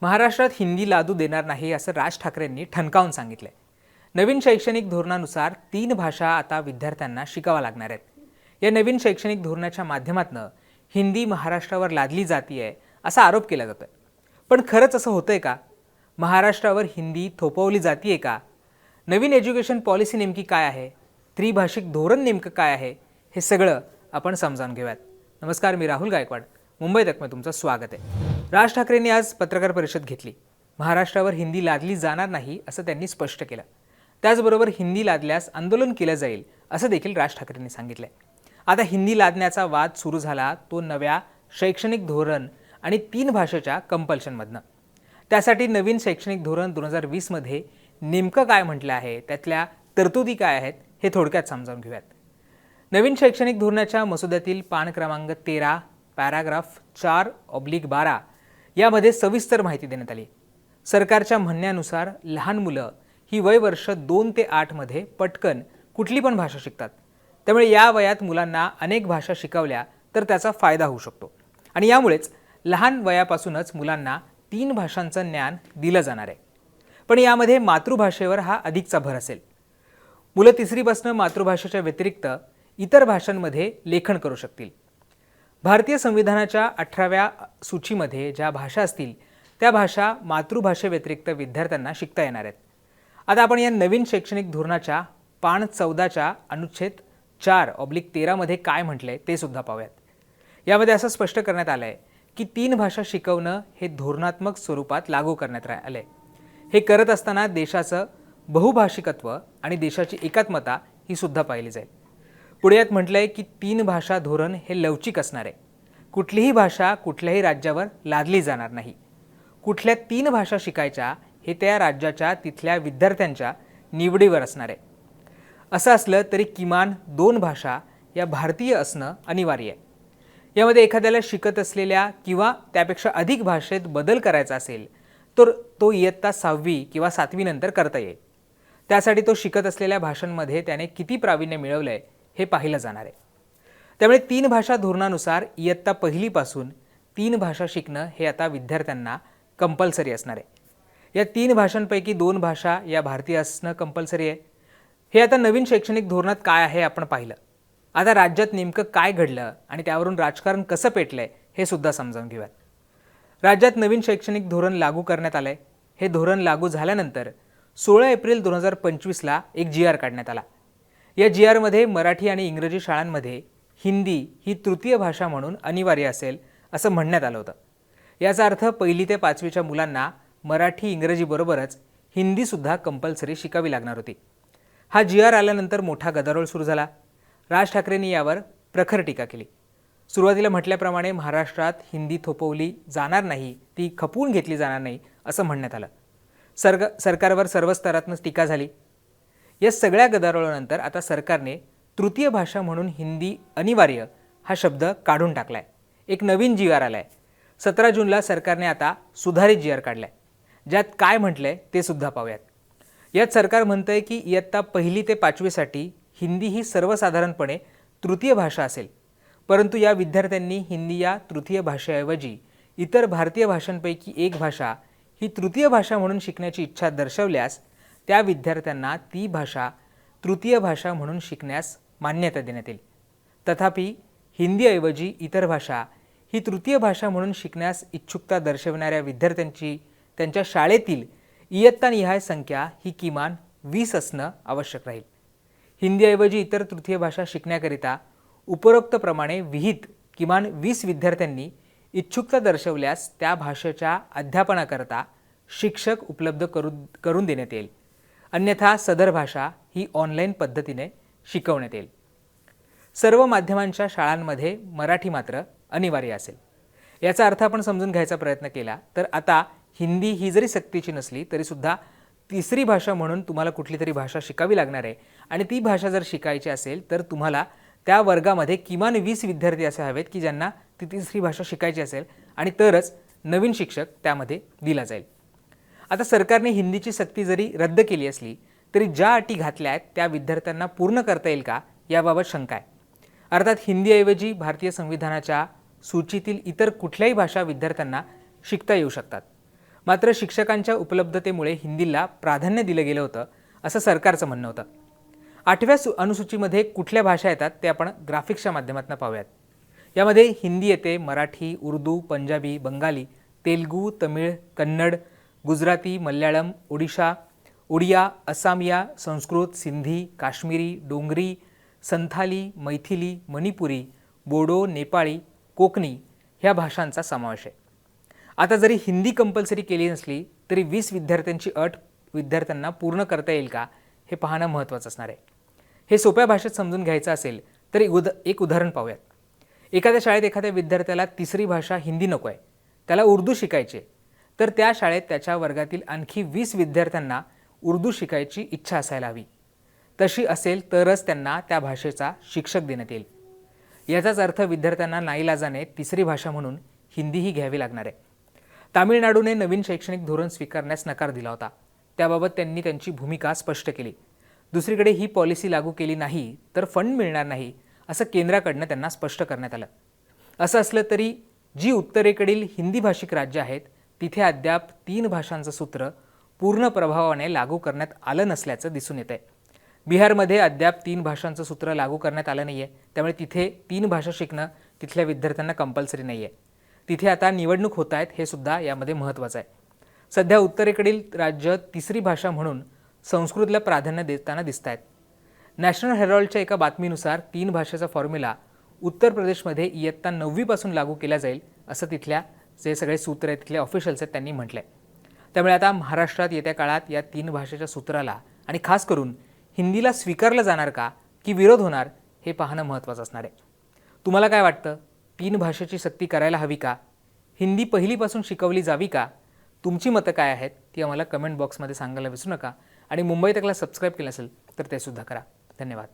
महाराष्ट्रात हिंदी लादू देणार नाही असं राज ठाकरेंनी ठणकावून सांगितलंय। नवीन शैक्षणिक धोरणानुसार 3 भाषा आता विद्यार्थ्यांना शिकाव्या लागणार आहेत। या नवीन शैक्षणिक धोरणाच्या माध्यमातून हिंदी महाराष्ट्रावर लादली जातीये असा आरोप केला जातोय। पण खरंच असं होतंय का? महाराष्ट्रावर हिंदी थोपवली जातीये का? नवीन एज्युकेशन पॉलिसी नेमकी काय आहे? त्रिभाषिक धोरण नेमकं काय आहे? हे सगळं आपण समजावून घेऊयात। नमस्कार, मी राहुल गायकवाड, मुंबई तक में तुमचं स्वागत आहे। राज ठाकरेंनी आज पत्रकार परिषद घेतली। महाराष्ट्रावर हिंदी लादली जाणार नाही असं त्यांनी स्पष्ट केलं। त्याचबरोबर हिंदी लादल्यास आंदोलन केलं जाईल असं देखील राज ठाकरेंनी सांगितलंय। आता हिंदी लादण्याचा वाद सुरू झाला तो नव्या शैक्षणिक धोरण आणि 3 भाषेच्या कंपल्शनमधनं। त्यासाठी नवीन शैक्षणिक धोरण 2020 मध्ये नेमकं काय म्हटलं आहे, त्यातल्या तरतुदी काय आहेत हे थोडक्यात समजावून घेऊयात। नवीन शैक्षणिक धोरणाच्या मसुद्यातील पान क्रमांक 13 पॅराग्राफ 4/12 यामध्ये सविस्तर माहिती देण्यात आली। सरकारच्या म्हणण्यानुसार लहान मुलं ही वय वर्ष 2 ते 8 मध्ये पटकन कुठली पण भाषा शिकतात। त्यामुळे या वयात मुलांना अनेक भाषा शिकवल्या तर त्याचा फायदा होऊ शकतो आणि यामुळेच लहान वयापासूनच मुलांना 3 भाषांचं ज्ञान दिलं जाणार आहे। पण यामध्ये मातृभाषेवर हा अधिकचा भर असेल। मुलं 3री पासून मातृभाषेच्या व्यतिरिक्त इतर भाषांमध्ये लेखन करू शकतील। भारतीय संविधानाच्या 18व्या सूचीमध्ये ज्या भाषा असतील त्या भाषा मातृभाषेव्यतिरिक्त विद्यार्थ्यांना शिकता येणार आहेत। आता आपण या नवीन शैक्षणिक धोरणाच्या पान 14च्या अनुच्छेद 4/13 मध्ये काय म्हटलंय ते सुद्धा पाहूयात। यामध्ये असं स्पष्ट करण्यात आलंय की 3 भाषा शिकवणं हे धोरणात्मक स्वरूपात लागू करण्यात आलंय। हे करत असताना देशाचं बहुभाषिकत्व आणि देशाची एकात्मता ही सुद्धा पाहिली जाईल। पुढे यात म्हटलंय की 3 भाषा धोरण हे लवचिक असणार आहे। कुठलीही भाषा कुठल्याही राज्यावर लादली जाणार नाही। कुठल्या 3 भाषा शिकायच्या हे त्या राज्याच्या तिथल्या विद्यार्थ्यांच्या निवडीवर असणार आहे। असं असलं तरी किमान 2 भाषा या भारतीय असणं अनिवार्य आहे। यामध्ये एखाद्याला शिकत असलेल्या किंवा त्यापेक्षा अधिक भाषेत बदल करायचा असेल तर तो इयत्ता 6वी किंवा 7वी नंतर करता येईल। त्यासाठी तो शिकत असलेल्या भाषांमध्ये त्याने किती प्रावीण्य मिळवलंय हे पाहिलं जाणार आहे। त्यामुळे 3 भाषा धोरणानुसार इयत्ता 1ली पासून 3 भाषा शिकणं हे आता विद्यार्थ्यांना कंपल्सरी असणार आहे। या 3 भाषांपैकी 2 भाषा या भारतीय असणं कंपल्सरी आहे। हे आता नवीन शैक्षणिक धोरणात काय आहे आपण पाहिलं। आता राज्यात नेमकं काय घडलं आणि त्यावरून राजकारण कसं पेटलंय हे सुद्धा समजावून घेऊयात। राज्यात नवीन शैक्षणिक धोरण लागू करण्यात आलंय। हे धोरण लागू झाल्यानंतर 16 एप्रिल 2025ला एक GR काढण्यात आला। या GR मध्ये मराठी आणि इंग्रजी शाळांमध्ये हिंदी ही तृतीय भाषा म्हणून अनिवार्य असेल असं म्हणण्यात आलं होतं। याचा अर्थ 1ली ते 5वीच्या मुलांना मराठी इंग्रजी बरोबरच हिंदी सुद्धा कंपल्सरी शिकावी लागणार होती। हा GR आल्यानंतर मोठा गदारोळ सुरू झाला। राज ठाकरेंनी यावर प्रखर टीका केली। सुरुवातीला म्हटल्याप्रमाणे महाराष्ट्रात हिंदी थोपवली जाणार नाही, ती खपवून घेतली जाणार नाही असं म्हणण्यात आलं। सरकारवर सर्व स्तरातून टीका झाली। या सगळ्या गदारोळानंतर आता सरकारने तृतीय भाषा म्हणून हिंदी अनिवार्य हा शब्द काढून टाकलाय। एक नवीन GR आलाय। 17 जूनला सरकारने आता सुधारित GR काढलाय। ज्यात काय म्हटलंय ते सुद्धा पाहूयात। यात सरकार म्हणतंय की इयत्ता 1ली ते 5वीसाठी हिंदी ही सर्वसाधारणपणे तृतीय भाषा असेल, परंतु या विद्यार्थ्यांनी हिंदी या तृतीय भाषेऐवजी इतर भारतीय भाषांपैकी एक भाषा ही तृतीय भाषा म्हणून शिकण्याची इच्छा दर्शवल्यास त्या विद्यार्थ्यांना ती भाषा तृतीय भाषा म्हणून शिकण्यास मान्यता देण्यात येईल। तथापि हिंदीऐवजी इतर भाषा ही तृतीय भाषा म्हणून शिकण्यास इच्छुकता दर्शवणाऱ्या विद्यार्थ्यांची त्यांच्या शाळेतील इयत्तानिहाय संख्या ही किमान 20 असणं आवश्यक राहील। हिंदीऐवजी इतर तृतीय भाषा शिकण्याकरिता उपरोक्तप्रमाणे विहित किमान 20 विद्यार्थ्यांनी इच्छुकता दर्शवल्यास त्या भाषेच्या अध्यापनाकरता शिक्षक उपलब्ध करून देण्यात येईल। अन्यथा सदर भाषा ही ऑनलाईन पद्धतीने शिकवण्यात येईल। सर्व माध्यमांच्या शाळांमध्ये मराठी मात्र अनिवार्य असेल। याचा अर्थ आपण समजून घ्यायचा प्रयत्न केला तर आता हिंदी ही जरी सक्तीची नसली तरी सुद्धा 3री भाषा म्हणून तुम्हाला कुठली तरी भाषा शिकावी लागणार आहे आणि ती भाषा जर शिकायची असेल तर तुम्हाला त्या वर्गामध्ये किमान 20 विद्यार्थी असे हवेत की ज्यांना ती 3री भाषा शिकायची असेल आणि तरच नवीन शिक्षक त्यामध्ये दिला जाईल। आता सरकारने हिंदीची सक्ती जरी रद्द केली असली तरी ज्या अटी घातल्या आहेत त्या विद्यार्थ्यांना पूर्ण करता येईल का याबाबत शंका आहे। अर्थात हिंदीऐवजी भारतीय संविधानाच्या सूचीतील इतर कुठल्याही भाषा विद्यार्थ्यांना शिकता येऊ शकतात। मात्र शिक्षकांच्या उपलब्धतेमुळे हिंदीला प्राधान्य दिलं गेलं होतं असं सरकारचं म्हणणं होतं. 8व्या अनुसूचीमध्ये कुठल्या भाषा येतात ते आपण ग्राफिक्सच्या माध्यमातून पाहूयात. यामध्ये हिंदी येते, मराठी, उर्दू, पंजाबी, बंगाली, तेलुगू, तमिळ, कन्नड, गुजराती, मल्याळम, ओडिया, असामिया, संस्कृत, सिंधी, काश्मीरी, डोंगरी, संथाली, मैथिली, मणिपुरी, बोडो, नेपाळी, कोकणी ह्या भाषांचा समावेश आहे. आता जरी हिंदी कंपल्सरी केली नसली तरी 20 विद्यार्थ्यांची अट विद्यार्थ्यांना पूर्ण करता येईल का हे पाहणं महत्त्वाचं असणार आहे. हे सोप्या भाषेत समजून घ्यायचं असेल तर एक उदाहरण पाहूयात. एखाद्या शाळेत एखाद्या विद्यार्थ्याला तिसरी भाषा हिंदी नको आहे, त्याला उर्दू शिकायची आहे, तर त्या शाळेत त्याच्या वर्गातील आणखी 20 विद्यार्थ्यांना उर्दू शिकायची इच्छा असायला हवी. तशी असेल तरच त्यांना त्या भाषेचा शिक्षक देण्यात येईल. याचाच अर्थ विद्यार्थ्यांना नाईलाजाने तिसरी भाषा म्हणून हिंदीही घ्यावी लागणार आहे. तामिळनाडूने नवीन शैक्षणिक धोरण स्वीकारण्यास नकार दिला होता. त्याबाबत त्यांनी त्यांची भूमिका स्पष्ट केली. दुसरीकडे ही पॉलिसी लागू केली नाही तर फंड मिळणार नाही असं केंद्राकडनं त्यांना स्पष्ट करण्यात आलं. असं असलं तरी जी उत्तरेकडील हिंदी भाषिक राज्य आहेत तिथे अद्याप 3 भाषांचं सूत्र पूर्ण प्रभावाने लागू करण्यात आलं नसल्याचं दिसून येत आहे. बिहारमध्ये अद्याप 3 भाषांचं सूत्र लागू करण्यात आलं नाही आहे, त्यामुळे तिथे 3 भाषा शिकणं तिथल्या विद्यार्थ्यांना कंपल्सरी नाही आहे. तिथे आता निवडणूक होत आहेत हे सुद्धा यामध्ये महत्त्वाचं आहे. सध्या उत्तरेकडील राज्य तिसरी भाषा म्हणून संस्कृतला प्राधान्य देताना दिसत आहेत. नॅशनल हेराल्डच्या एका बातमीनुसार 3 भाषेचा फॉर्म्युला उत्तर प्रदेशमध्ये इयत्ता 9वी पासून लागू केला जाईल असं तिथल्या जे सगळे सूत्र आहेत तिथले ऑफिशियल्स आहेत त्यांनी म्हटलंय. त्यामुळे आता महाराष्ट्रात येत्या काळात या 3 भाषेच्या सूत्राला आणि खास करून हिंदीला स्वीकारलं जाणार का की विरोध होणार हे पाहणं महत्त्वाचं असणार आहे. तुम्हाला काय वाटतं? 3 भाषेची सक्ती करायला हवी का? हिंदी पहिलीपासून शिकवली जावी का? तुमची मतं काय आहेत ती आम्हाला कमेंट बॉक्समध्ये सांगायला विसरू नका आणि मुंबई तकला सबस्क्राईब केलं असेल तर ते सुद्धा करा. धन्यवाद.